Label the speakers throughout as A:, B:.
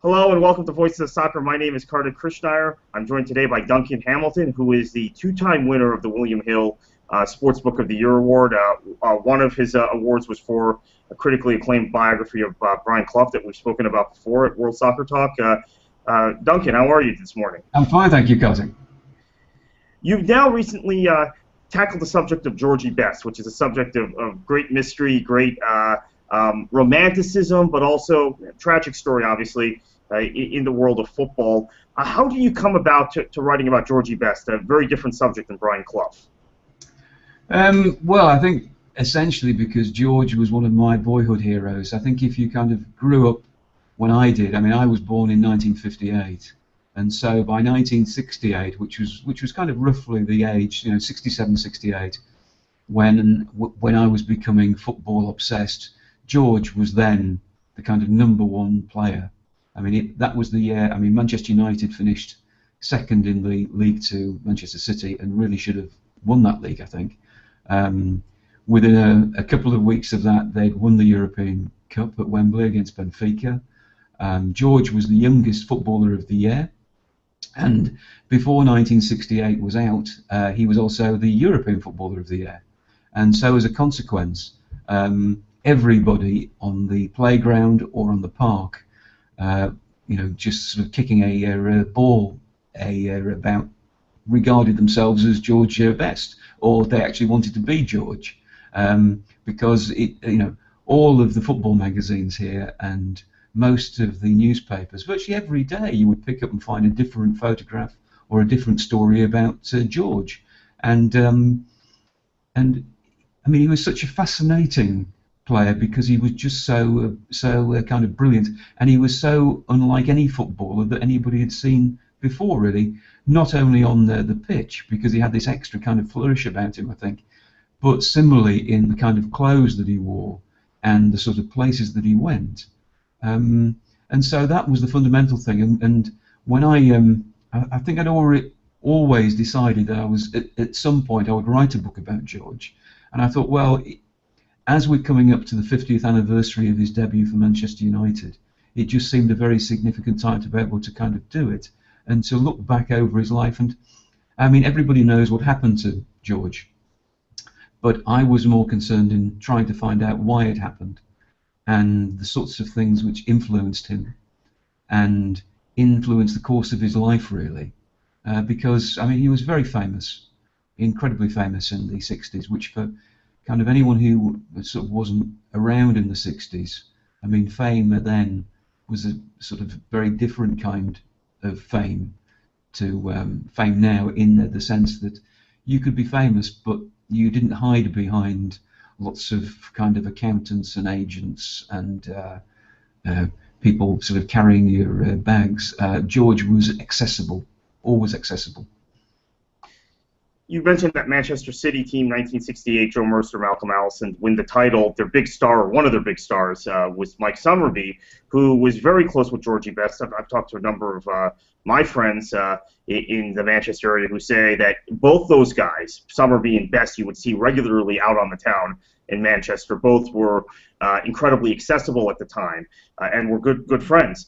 A: Hello and welcome to Voices of Soccer. My name is Kartik Krishnaiyer. I'm joined today by Duncan Hamilton, who is the two-time winner of the William Hill Sportsbook of the Year award. One of his awards was for a critically acclaimed biography of Brian Clough that we've spoken about before at World Soccer Talk. Duncan, how are you this morning?
B: I'm fine, thank you, Kartik.
A: You've now recently tackled the subject of Georgie Best, which is a subject of great mystery, great romanticism, but also tragic story, obviously, in the world of football. How do you come about to writing about Georgie Best, a very different subject than Brian Clough?
B: Well, I think essentially because George was one of my boyhood heroes. I think if you kind of grew up when I did, I mean, I was born in 1958, and so by 1968, which was kind of roughly the age, 67, 68, when I was becoming football obsessed, George was then the kind of #1 player. I mean, that was the year. I mean, Manchester United finished second in the league to Manchester City and really should have won that league, I think. Within a couple of weeks of that, they'd won the European Cup at Wembley against Benfica. George was the youngest footballer of the year, and before 1968 was out, he was also the European Footballer of the Year. And so, as a consequence, everybody on the playground or on the park, just sort of kicking a ball about, regarded themselves as George Best, or they actually wanted to be George, because all of the football magazines here and most of the newspapers, virtually every day, you would pick up and find a different photograph or a different story about George, and I mean, he was such a fascinating player because he was just so kind of brilliant, and he was so unlike any footballer that anybody had seen before, really. Not only on the pitch, because he had this extra kind of flourish about him, I think, but similarly in the kind of clothes that he wore and the sort of places that he went. And so that was the fundamental thing. And when I think I'd always decided that I was at some point I would write a book about George, and I thought, well, as we're coming up to the 50th anniversary of his debut for Manchester United, it just seemed a very significant time to be able to kind of do it and to look back over his life. And I mean, everybody knows what happened to George, but I was more concerned in trying to find out why it happened and the sorts of things which influenced him and influenced the course of his life, really, because I mean, he was very famous, incredibly famous in the 60s, which for kind of anyone who sort of wasn't around in the 60s, I mean, fame then was a sort of very different kind of fame to fame now, in the sense that you could be famous, but you didn't hide behind lots of kind of accountants and agents and people sort of carrying your bags. George was accessible, always accessible.
A: You mentioned that Manchester City team, 1968, Joe Mercer, Malcolm Allison, win the title. Their big star, one of their big stars, was Mike Summerbee, who was very close with Georgie Best. I've talked to a number of my friends in the Manchester area who say that both those guys, Summerbee and Best, you would see regularly out on the town in Manchester. Both were incredibly accessible at the time and were good friends.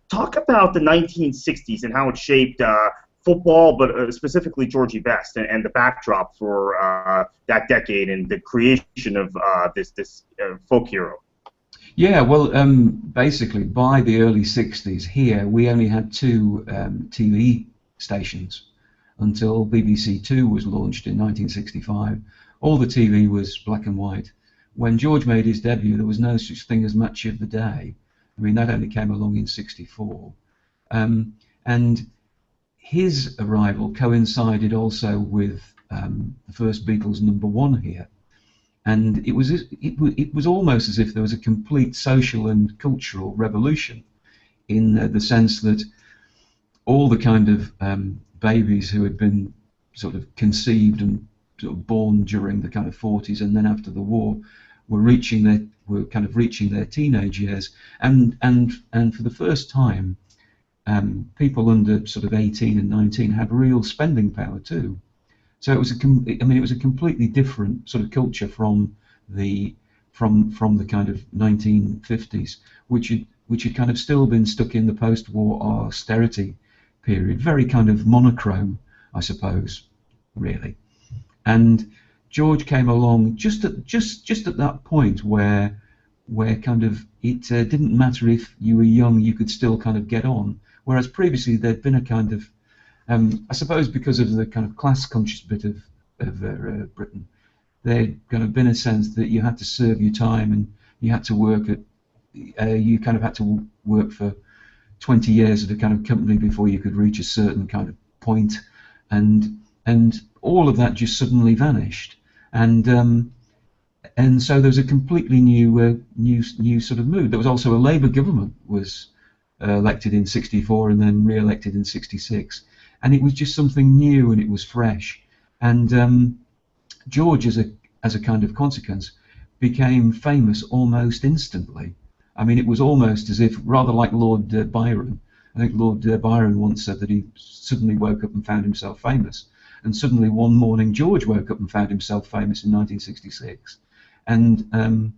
A: Talk about the 1960s and how it shaped football, but specifically Georgie Best and the backdrop for that decade and the creation of this folk hero.
B: Yeah, well, basically by the early 60s here we only had two TV stations until BBC Two was launched in 1965. All the TV was black and white. When George made his debut, there was no such thing as Match of the Day. I mean, that only came along in '64, and his arrival coincided also with the first Beatles #1 here, and it was almost as if there was a complete social and cultural revolution in the sense that all the kind of babies who had been sort of conceived and sort of born during the kind of 40s and then after the war were kind of reaching their teenage years, and for the first time, people under sort of 18 and 19 had real spending power too. So it was it was a completely different sort of culture from the kind of 1950s, which which had kind of still been stuck in the post-war austerity period, very kind of monochrome, I suppose, really. And George came along just at that point where kind of it didn't matter if you were young, you could still kind of get on. Whereas previously there'd been a kind of, I suppose because of the kind of class-conscious bit of Britain, there'd kind of been a sense that you had to serve your time and you had to work at, you kind of had to work for 20 years at a kind of company before you could reach a certain kind of point, and all of that just suddenly vanished, and so there was a completely new sort of mood. There was also a Labour government was elected in '64 and then re-elected in '66, and it was just something new and it was fresh, and George, as a kind of consequence, became famous almost instantly. I mean, it was almost as if, rather like Lord Byron. I think Lord Byron once said that he suddenly woke up and found himself famous. And suddenly one morning George woke up and found himself famous in 1966. And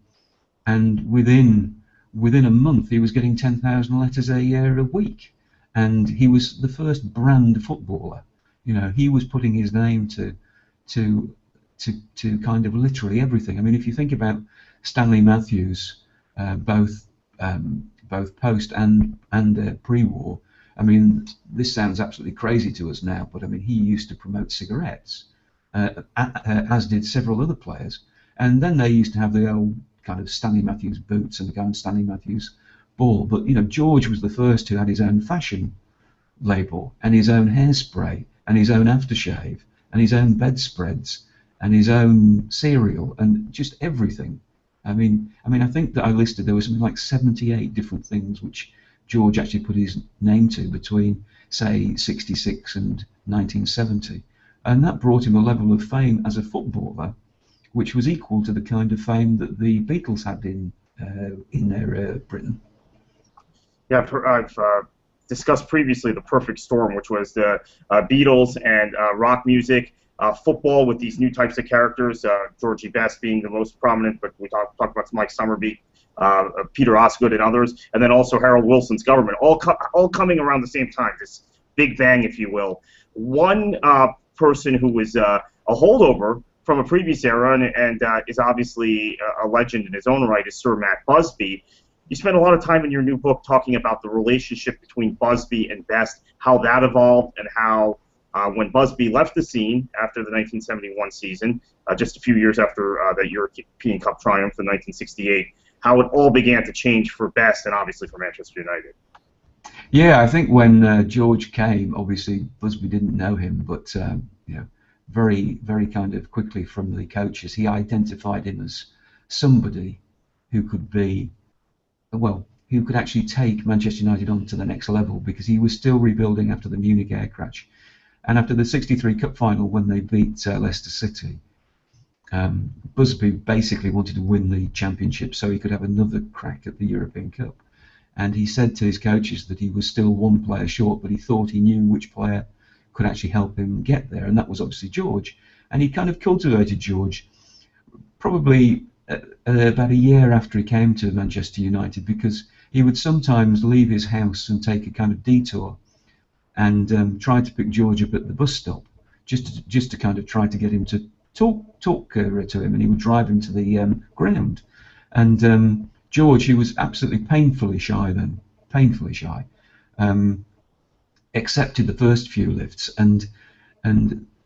B: within a month he was getting 10,000 letters a week. And he was the first brand footballer. You know, he was putting his name to kind of literally everything. I mean, if you think about Stanley Matthews, both post and pre-war. I mean, this sounds absolutely crazy to us now, but I mean, he used to promote cigarettes, as did several other players. And then they used to have the old kind of Stanley Matthews boots and the kind of Stanley Matthews ball. But you know, George was the first who had his own fashion label and his own hairspray and his own aftershave and his own bedspreads and his own cereal and just everything. I mean, I think that I listed there was something like 78 different things which George actually put his name to between, say, '66 and 1970, and that brought him a level of fame as a footballer, which was equal to the kind of fame that the Beatles had in their Britain.
A: Yeah, I've discussed previously the perfect storm, which was the Beatles and rock music. Football with these new types of characters, Georgie Best being the most prominent, but we talked about Mike Summerbee, Peter Osgood and others, and then also Harold Wilson's government, all coming around the same time, this big bang, if you will. One person who was a holdover from a previous era and is obviously a legend in his own right is Sir Matt Busby. You spent a lot of time in your new book talking about the relationship between Busby and Best, how that evolved, and how when Busby left the scene after the 1971 season, just a few years after that European Cup triumph in 1968, how it all began to change for Best and obviously for Manchester United.
B: Yeah, I think when George came, obviously Busby didn't know him, but you know, very, very kind of quickly from the coaches, he identified him as somebody who could be, well, who could actually take Manchester United on to the next level, because he was still rebuilding after the Munich air crash. And after the '63 Cup final, when they beat Leicester City, Busby basically wanted to win the championship so he could have another crack at the European Cup. And he said to his coaches that he was still one player short, but he thought he knew which player could actually help him get there, and that was obviously George. And he kind of cultivated George probably about a year after he came to Manchester United, because he would sometimes leave his house and take a kind of detour and try to pick George up at the bus stop, just to kind of try to get him to talk to him, and he would drive him to the ground. And George, who was absolutely painfully shy then, accepted the first few lifts, and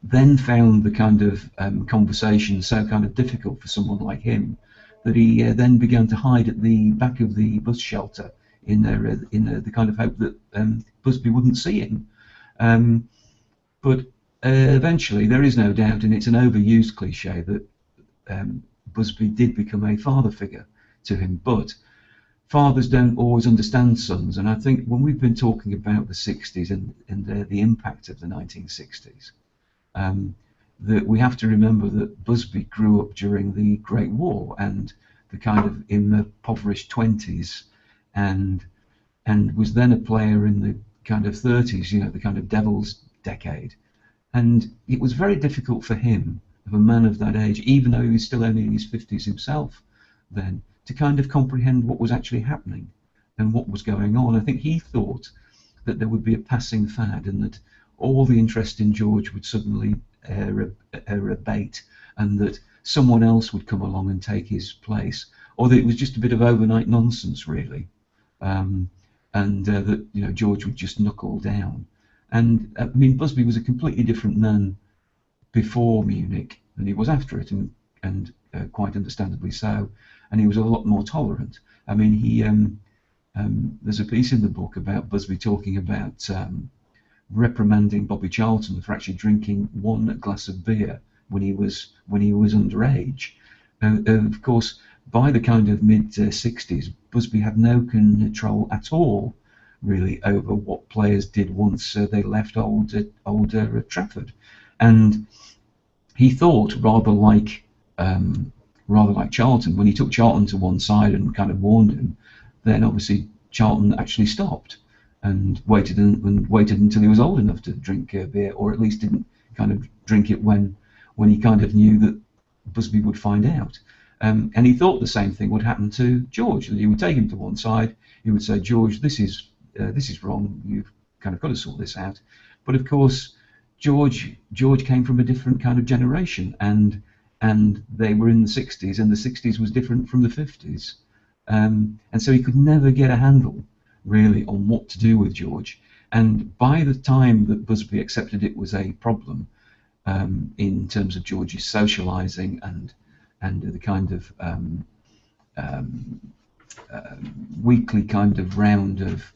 B: then found the kind of conversation so kind of difficult for someone like him that he then began to hide at the back of the bus shelter in the kind of hope that Busby wouldn't see him. But eventually, there is no doubt, and it's an overused cliche, that Busby did become a father figure to him. But fathers don't always understand sons, and I think when we've been talking about the '60s and the impact of the 1960s, that we have to remember that Busby grew up during the Great War and the kind of impoverished 20s, and was then a player in the kind of 30s, you know, the kind of devil's decade. And it was very difficult for him, of a man of that age, even though he was still only in his 50s himself then, to kind of comprehend what was actually happening. what was going on. I think he thought that there would be a passing fad and that all the interest in George would suddenly abate, and that someone else would come along and take his place, or that it was just a bit of overnight nonsense, really, and that George would just knuckle down. And I mean, Busby was a completely different man before Munich than he was after it, and quite understandably so. And he was a lot more tolerant. I mean, there's a piece in the book about Busby talking about reprimanding Bobby Charlton for actually drinking one glass of beer when he was underage. Of course, by the kind of mid-60s, Busby had no control at all, really, over what players did once they left old Trafford. And he thought, rather like Charlton, when he took Charlton to one side and kind of warned him, then obviously Charlton actually stopped and waited until he was old enough to drink beer, or at least didn't kind of drink it when he kind of knew that Busby would find out. And he thought the same thing would happen to George, that he would take him to one side, he would say, George, this is wrong, you've kind of got to sort this out. But of course, George came from a different kind of generation, and they were in the 60s, and the 60s was different from the 50s. And so he could never get a handle, really, on what to do with George. And by the time that Busby accepted it was a problem, in terms of George's socialising and the kind of weekly kind of round of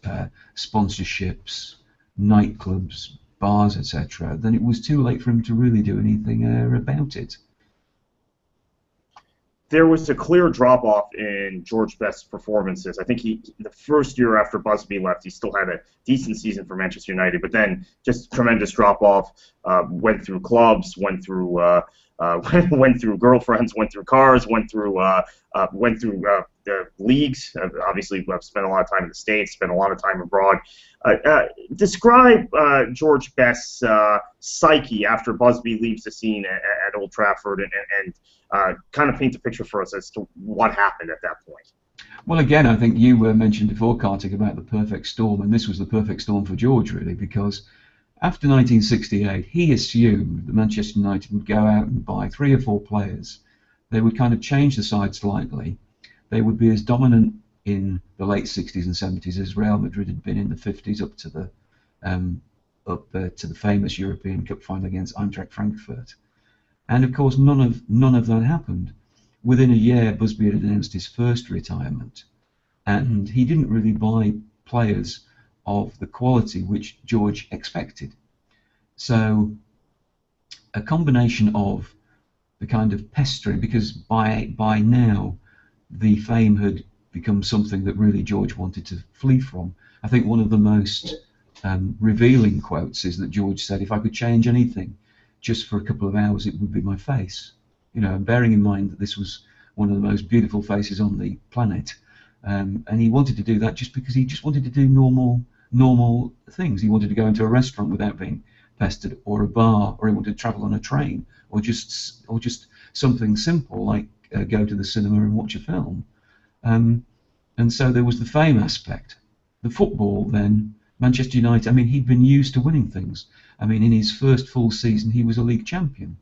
B: sponsorships, nightclubs, bars, etc., then it was too late for him to really do anything about it.
A: There was a clear drop-off in George Best's performances. I think the first year after Busby left, he still had a decent season for Manchester United, but then just tremendous drop-off. Went through clubs, went through girlfriends, went through cars, went through the leagues. Obviously, I've spent a lot of time in the States, spent a lot of time abroad. Describe George Best's psyche after Busby leaves the scene at Old Trafford, and kind of paint a picture for us as to what happened at that point.
B: Well, again, I think you mentioned before, Kartik, about the perfect storm, and this was the perfect storm for George, really, because after 1968, he assumed that Manchester United would go out and buy 3 or 4 players. They would kind of change the side slightly. They would be as dominant in the late 60s and 70s as Real Madrid had been in the 50s, up to the famous European Cup final against Eintracht Frankfurt. And of course, none of that happened. Within a year, Busby had announced his first retirement, and he didn't really buy players of the quality which George expected. So a combination of the kind of pestering, because by now the fame had become something that really George wanted to flee from. I think one of the most revealing quotes is that George said, if I could change anything just for a couple of hours, it would be my face. And bearing in mind that this was one of the most beautiful faces on the planet, and he wanted to do that just because he just wanted to do normal things. He wanted to go into a restaurant without being pestered, or a bar, or he wanted to travel on a train, or just something simple like go to the cinema and watch a film. And so there was the fame aspect. The football then, Manchester United, I mean, he'd been used to winning things. I mean, in his first full season, he was a league champion,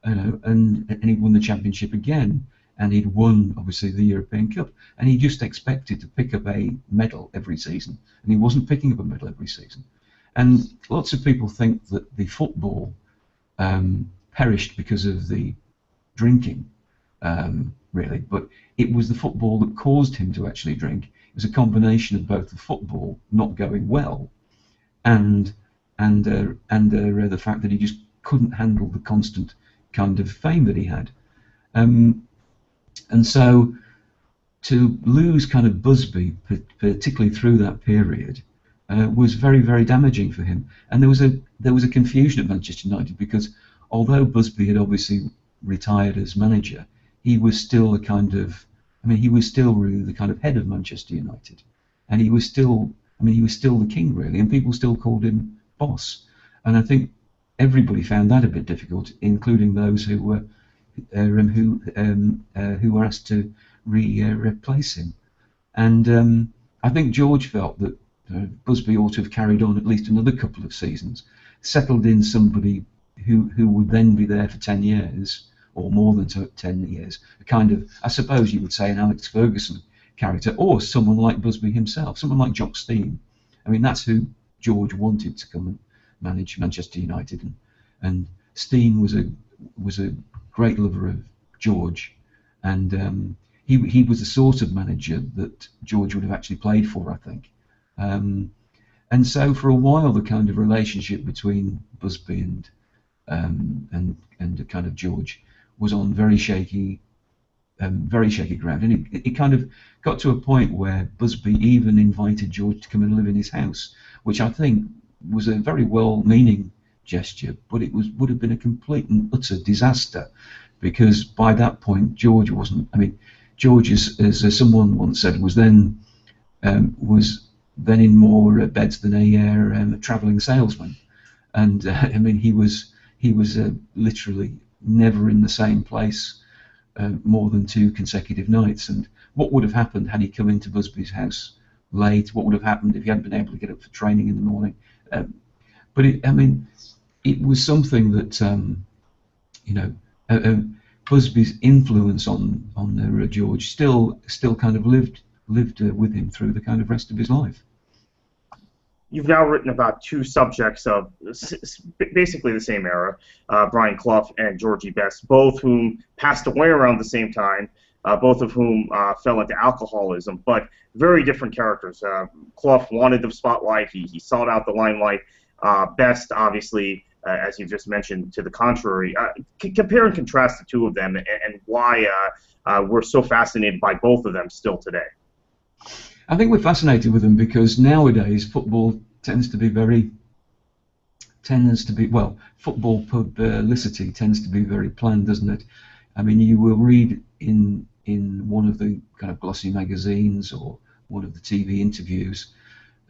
B: and he'd won the championship again, and he'd won, obviously, the European Cup, and he just expected to pick up a medal every season, and he wasn't picking up a medal every season. And lots of people think that the football perished because of the drinking, really, but it was the football that caused him to actually drink. It was a combination of both the football not going well and the fact that he just couldn't handle the constant kind of fame that he had. And so to lose kind of Busby, particularly through that period, was very, very damaging for him. And there was a confusion at Manchester United, because although Busby had obviously retired as manager, he was still he was still really the kind of head of Manchester United, and he was still the king, really, and people still called him boss. And I think everybody found that a bit difficult, including those who were asked to replace him. And I think George felt that Busby ought to have carried on at least another couple of seasons, settled in somebody who would then be there for 10 years, or more than 10 years, a kind of, I suppose you would say, an Alex Ferguson character, or someone like Busby himself, someone like Jock Stein. I mean, that's who George wanted to come and manage Manchester United, and Stein was a great lover of George, and he was the sort of manager that George would have actually played for, I think. And so for a while, the kind of relationship between Busby and the kind of George was on very shaky ground, and it kind of got to a point where Busby even invited George to come and live in his house, which I think was a very well-meaning gesture, but it would have been a complete and utter disaster, because by that point George wasn't. I mean, George, as someone once said, was then in more beds than a travelling salesman, and I mean he was literally never in the same place more than 2 consecutive nights. And what would have happened had he come into Busby's house late? What would have happened if he hadn't been able to get up for training in the morning? But it was something that Busby's influence on George still kind of lived with him through the kind of rest of his life.
A: You've now written about 2 subjects of basically the same era, Brian Clough and Georgie Best, both whom passed away around the same time, both of whom fell into alcoholism, but very different characters. Clough wanted the spotlight, he sought out the limelight. Best, obviously, as you just mentioned, to the contrary. Compare and contrast the 2 of them, and why we're so fascinated by both of them still today.
B: I think we're fascinated with them because nowadays football tends to be football publicity tends to be very planned, doesn't it? I mean, you will read in one of the kind of glossy magazines or one of the TV interviews,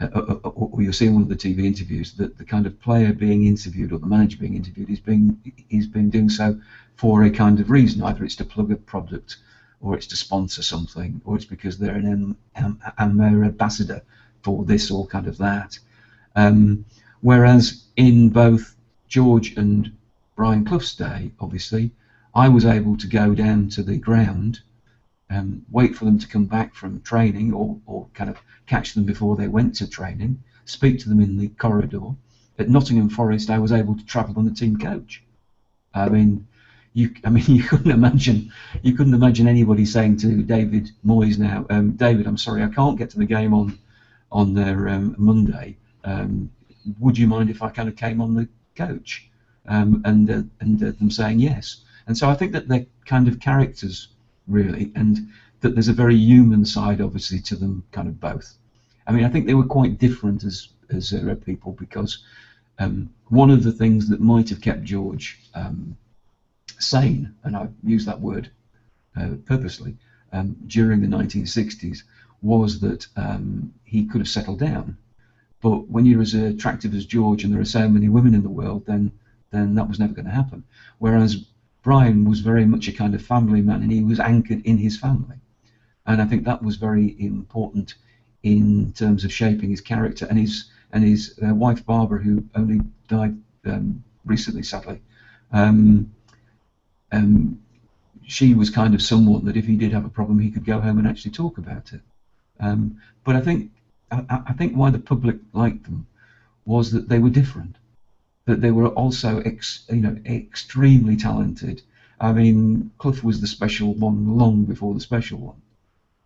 B: or you'll see in one of the TV interviews that the kind of player being interviewed or the manager being interviewed is being doing so for a kind of reason. Either it's to plug a product, or it's to sponsor something, or it's because they're an ambassador for this or kind of that. Whereas in both George and Brian Clough's day, obviously, I was able to go down to the ground, wait for them to come back from training, or kind of catch them before they went to training, speak to them in the corridor. At Nottingham Forest, I was able to travel on the team coach. You couldn't imagine anybody saying to David Moyes now, David, I'm sorry, I can't get to the game on their Monday. Would you mind if I kind of came on the coach? And them saying yes. And so I think that they're kind of characters, really, and that there's a very human side, obviously, to them, kind of both. I mean, I think they were quite different as people, because one of the things that might have kept George sane, and I use that word purposely, during the 1960s, was that he could have settled down. But when you're as attractive as George and there are so many women in the world, then that was never going to happen. Whereas Brian was very much a kind of family man, and he was anchored in his family. And I think that was very important in terms of shaping his character. And his wife Barbara, who only died recently, sadly, she was kind of someone that if he did have a problem, he could go home and actually talk about it. But I think why the public liked them was that they were different, that they were also extremely talented. I mean, Clough was the special one long before the special one,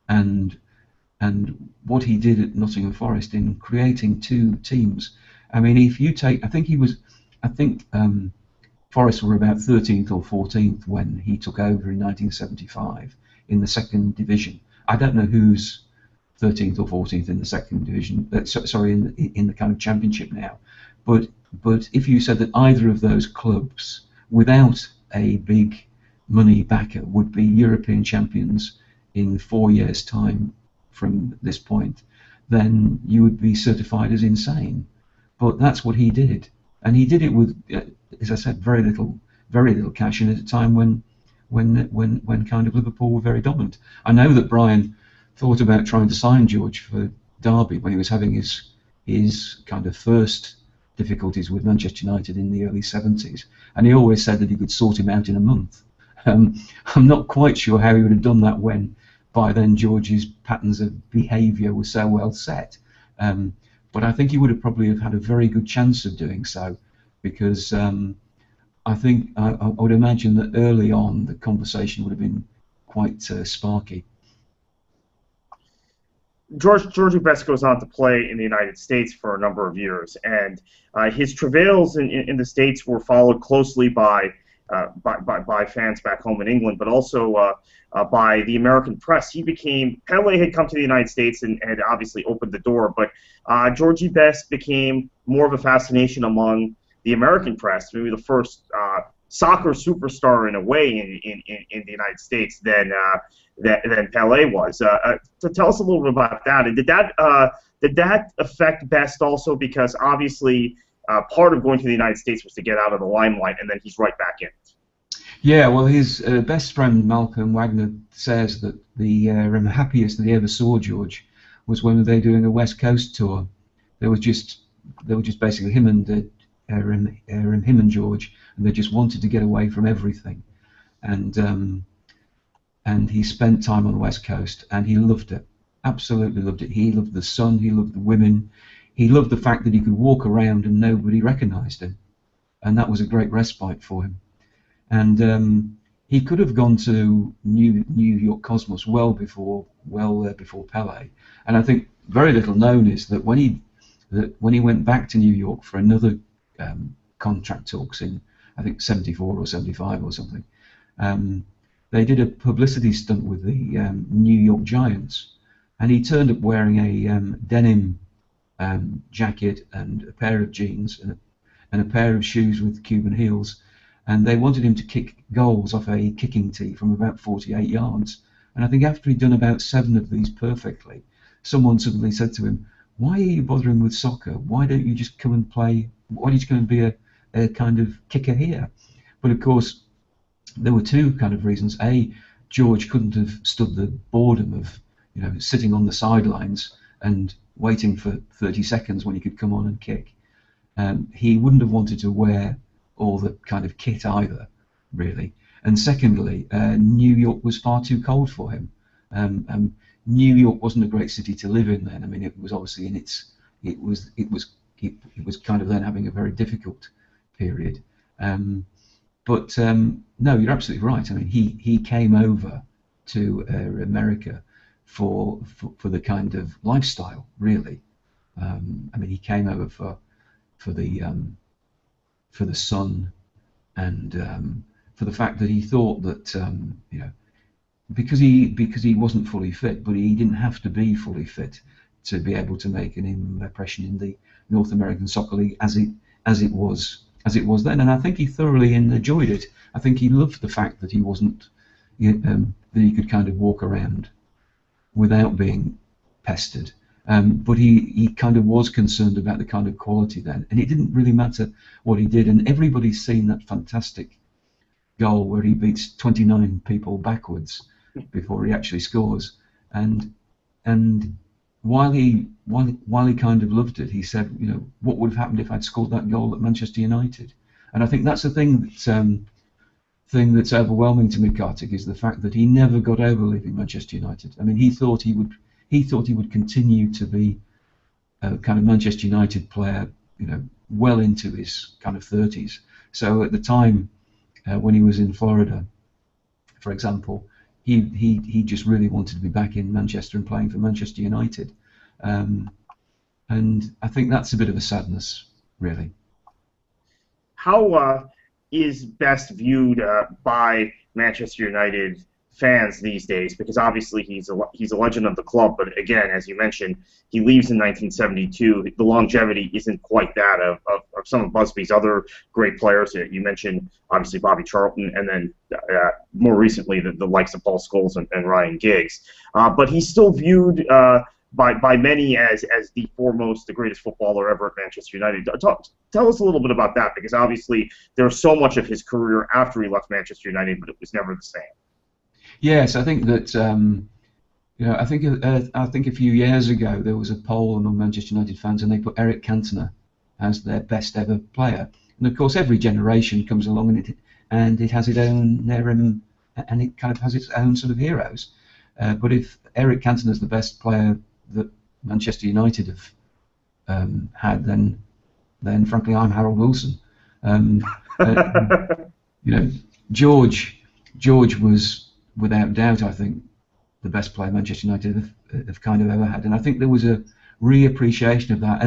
B: and what he did at Nottingham Forest in creating 2 teams. I mean, if you take, I think Forest were about 13th or 14th when he took over in 1975 in the 2nd division. I don't know who's 13th or 14th in the 2nd division. In the kind of championship now. But if you said that either of those clubs, without a big money backer, would be European champions in 4 years' time from this point, then you would be certified as insane. But that's what he did, and he did it with, as I said, very little cash, and at a time when kind of Liverpool were very dominant. I know that Brian thought about trying to sign George for Derby when he was having his kind of first difficulties with Manchester United in the early 70s, and he always said that he could sort him out in a month. I'm not quite sure how he would have done that when by then George's patterns of behaviour were so well set, but I think he would have probably have had a very good chance of doing so, because I think I would imagine that early on the conversation would have been quite sparky.
A: Georgie Best goes on to play in the United States for a number of years, and his travails in the States were followed closely by fans back home in England, but also by the American press. Pele had come to the United States and obviously opened the door, but Georgie Best became more of a fascination among the American press, maybe the first soccer superstar in a way in the United States than Pele was. So tell us a little bit about that. And did that affect Best also, because obviously part of going to the United States was to get out of the limelight, and then he's right back in it.
B: Yeah, well, his best friend Malcolm Wagner says that the happiest that he ever saw George was when they were doing a West Coast tour. They were just basically him and George, and they just wanted to get away from everything, and he spent time on the West Coast, and he loved it, absolutely loved it. He loved the sun, he loved the women, he loved the fact that he could walk around and nobody recognised him, and that was a great respite for him. And he could have gone to New York Cosmos well before Pele, and I think very little known is that when he went back to New York for another contract talks in, I think, 74 or 75 or something, they did a publicity stunt with the New York Giants, and he turned up wearing a denim jacket and a pair of jeans and a pair of shoes with Cuban heels, and they wanted him to kick goals off a kicking tee from about 48 yards. And I think after he'd done about 7 of these perfectly, someone suddenly said to him, "Why are you bothering with soccer? Why don't you just come and play? Why don't you come and be a kind of kicker here?" But of course, there were two kind of reasons. A, George couldn't have stood the boredom of, sitting on the sidelines and waiting for 30 seconds when he could come on and kick. He wouldn't have wanted to wear all the kind of kit either, really. And secondly, New York was far too cold for him. New York wasn't a great city to live in then. I mean, it was obviously it was kind of then having a very difficult period. But no, you're absolutely right. I mean, he came over to America for the kind of lifestyle, really. I mean, he came over for the sun, and for the fact that he thought that because he wasn't fully fit, but he didn't have to be fully fit to be able to make an impression in the North American Soccer League as it was then, and I think he thoroughly enjoyed it. I think he loved the fact that he wasn't that he could kind of walk around without being pestered. But he kind of was concerned about the kind of quality then, and it didn't really matter what he did. And everybody's seen that fantastic goal where he beats 29 people backwards before he actually scores. And while he kind of loved it, he said, what would have happened if I'd scored that goal at Manchester United? And I think that's the thing that's overwhelming to me, Kartik, is the fact that he never got over leaving Manchester United. I mean, he thought he would continue to be a kind of Manchester United player, well into his kind of 30s. So at the time when he was in Florida, for example, he just really wanted to be back in Manchester and playing for Manchester United, and I think that's a bit of a sadness, really.
A: How is Best viewed by Manchester United fans these days? Because obviously he's a legend of the club, but again, as you mentioned, he leaves in 1972. The longevity isn't quite that of some of Busby's other great players. You mentioned obviously Bobby Charlton, and then more recently the likes of Paul Scholes and Ryan Giggs. But he's still viewed by many as the foremost, the greatest footballer ever at Manchester United. Tell us a little bit about that, because obviously there's so much of his career after he left Manchester United, but it was never the same.
B: Yes, I think that I think a few years ago there was a poll among Manchester United fans, and they put Eric Cantona as their best ever player. And of course, every generation comes along, and it has its own and it kind of has its own sort of heroes. But if Eric Cantona is the best player that Manchester United have had, then frankly I'm Harold Wilson. You know, George was without doubt, I think, the best player Manchester United have kind of ever had, and I think there was a reappreciation of that.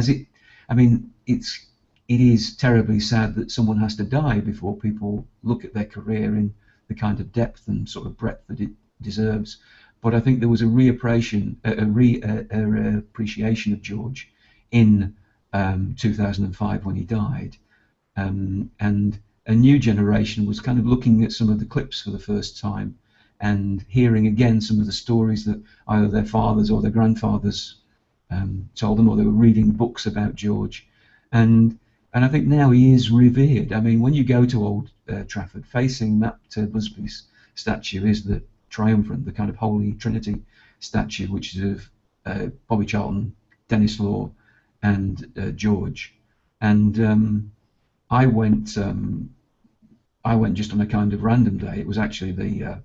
B: It is terribly sad that someone has to die before people look at their career in the kind of depth and sort of breadth that it deserves. But I think there was a reappreciation of George in 2005 when he died, and a new generation was kind of looking at some of the clips for the first time and hearing again some of the stories that either their fathers or their grandfathers told them, or they were reading books about George, and I think now he is revered. I mean, when you go to Old Trafford, facing Matt Busby's statue is the triumvirate, the kind of Holy Trinity statue, which is of Bobby Charlton, Dennis Law, and George. And I went just on a kind of random day. It was actually I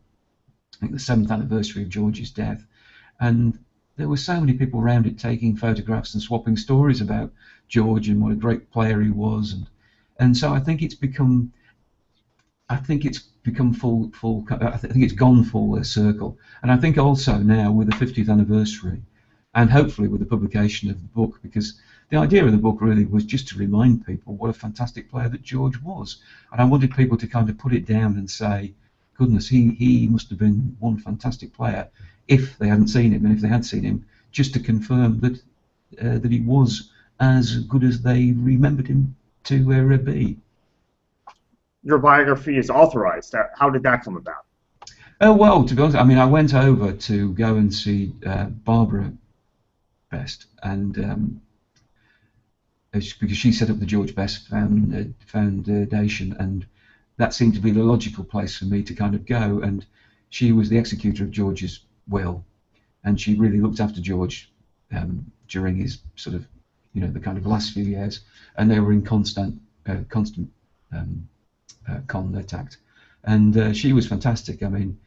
B: think the 7th anniversary of George's death, and there were so many people around it taking photographs and swapping stories about George and what a great player he was, and so I think it's become full. I think it's gone full circle, and I think also now with the 50th anniversary, and hopefully with the publication of the book, because the idea of the book really was just to remind people what a fantastic player that George was, and I wanted people to kind of put it down and say, goodness, he must have been one fantastic player if they hadn't seen him, and if they had seen him, just to confirm that that he was as good as they remembered him to be.
A: Your biography is authorized. How did that come about?
B: Well, to be honest, I mean, I went over to go and see Barbara Best, and because she set up the George Best Foundation, and that seemed to be the logical place for me to kind of go. And she was the executor of George's will, and she really looked after George during his sort of, the kind of last few years, and they were in constant contact. And she was fantastic. I mean,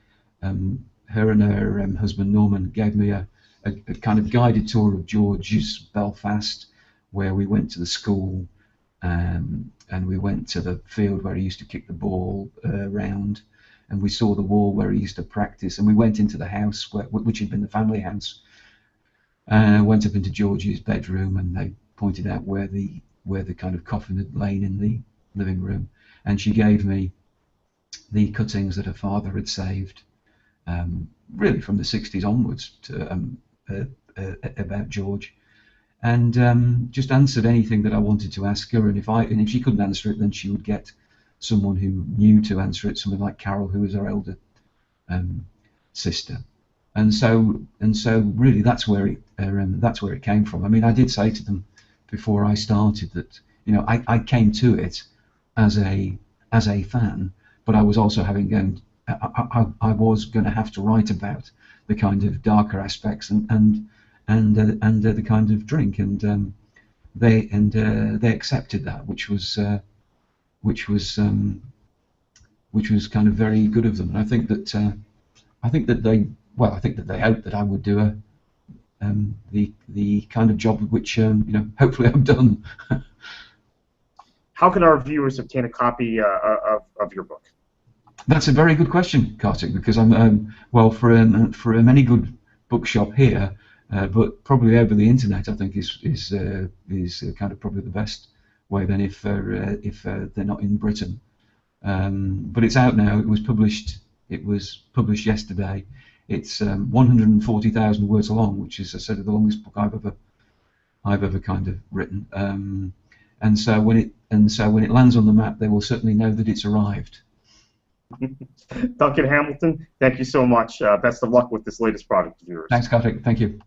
B: her and her husband Norman gave me a kind of guided tour of George's Belfast, where we went to the school, and we went to the field where he used to kick the ball around, and we saw the wall where he used to practice, and we went into the house which had been the family house. Went up into George's bedroom, and they pointed out where the kind of coffin had lain in the living room, and she gave me the cuttings that her father had saved, really from the 60s onwards, about George, and just answered anything that I wanted to ask her. And if she couldn't answer it, then she would get someone who knew to answer it, someone like Carol, who was her elder sister. And so really that's where it came from. I mean, I did say to them before I started that I came to it as a fan, but I was also I was going to have to write about the kind of darker aspects and the kind of drink, and they accepted that, which was kind of very good of them. And I think that they hoped that I would do the kind of job which hopefully I've done.
A: How can our viewers obtain a copy of your book?
B: That's a very good question, Kartik, because I'm for any good bookshop here, but probably over the internet, I think is kind of probably the best way. Then if they're not in Britain, but it's out now. It was published yesterday. It's 140,000 words long, which is, I said, the longest book I've ever kind of written. And so when it lands on the map, they will certainly know that it's arrived.
A: Duncan Hamilton, thank you so much. Best of luck with this latest product of yours.
B: Thanks, Kartik. Thank you.